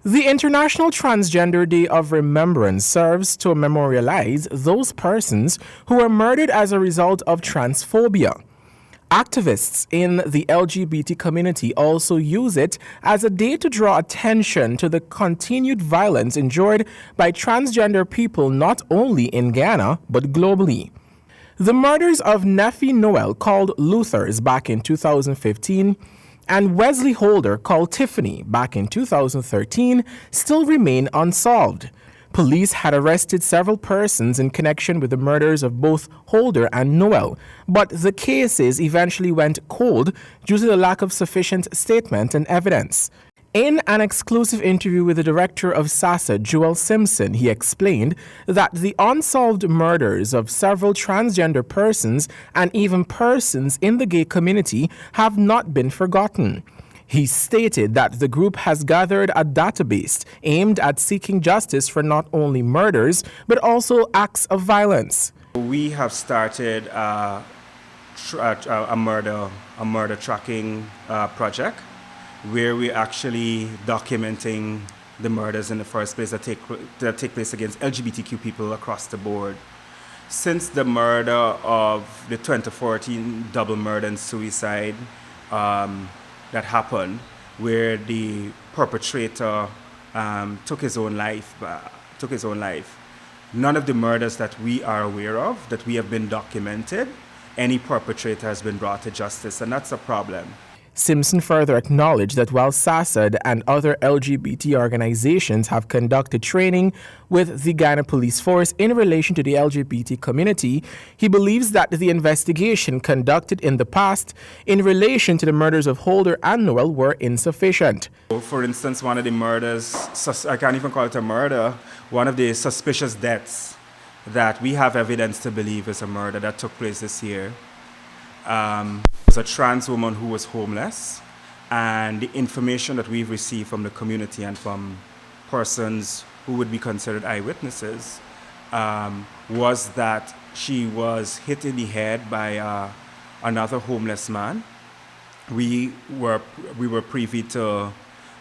The International Transgender Day of Remembrance serves to memorialize those persons who were murdered as a result of transphobia. Activists in the LGBT community also use it as a day to draw attention to the continued violence endured by transgender people not only in Ghana but globally. The murders of Nephi Noel, called Luther's, back in 2015, and Wesley Holder, called Tiffany, back in 2013, still remain unsolved. Police had arrested several persons in connection with the murders of both Holder and Noel, but the cases eventually went cold due to the lack of sufficient statement and evidence. In an exclusive interview with the director of SASA, Joel Simpson, he explained that the unsolved murders of several transgender persons and even persons in the gay community have not been forgotten. He stated that the group has gathered a database aimed at seeking justice for not only murders, but also acts of violence. We have started a murder tracking project where we're actually documenting the murders in the first place that take place against LGBTQ people across the board. Since the murder of the 2014 double murder and suicide that happened, where the perpetrator took his own life. None of the murders that we are aware of, that we have been documented, any perpetrator has been brought to justice, and that's a problem. Simpson further acknowledged that while SASAD and other LGBT organizations have conducted training with the Ghana Police Force in relation to the LGBT community, he believes that the investigation conducted in the past in relation to the murders of Holder and Noel were insufficient. For instance, one of the murders, I can't even call it a murder, one of the suspicious deaths that we have evidence to believe is a murder that took place this year, was a trans woman who was homeless, and the information that we've received from the community and from persons who would be considered eyewitnesses was that she was hit in the head by another homeless man. We were privy to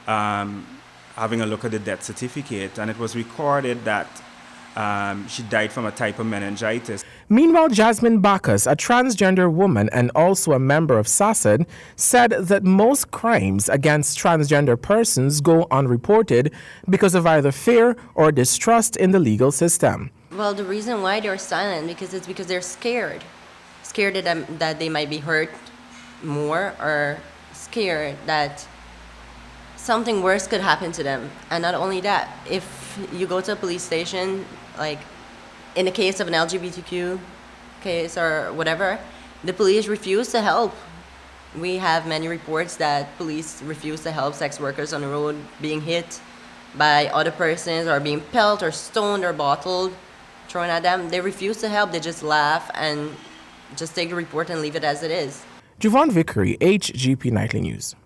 having a look at the death certificate, and it was recorded that she died from a type of meningitis. Meanwhile, Jasmine Bacchus, a transgender woman and also a member of SASAD, said that most crimes against transgender persons go unreported because of either fear or distrust in the legal system. Well, the reason why they're silent because they're scared that they might be hurt more, or scared that something worse could happen to them. And not only that, if you go to a police station, like in the case of an LGBTQ case or whatever, the police refuse to help. We have many reports that police refuse to help sex workers on the road being hit by other persons or being pelted or stoned or bottled thrown at them. They refuse to help. They just laugh and just take the report and leave it as it is. Javon Vickery, HGP Nightly News.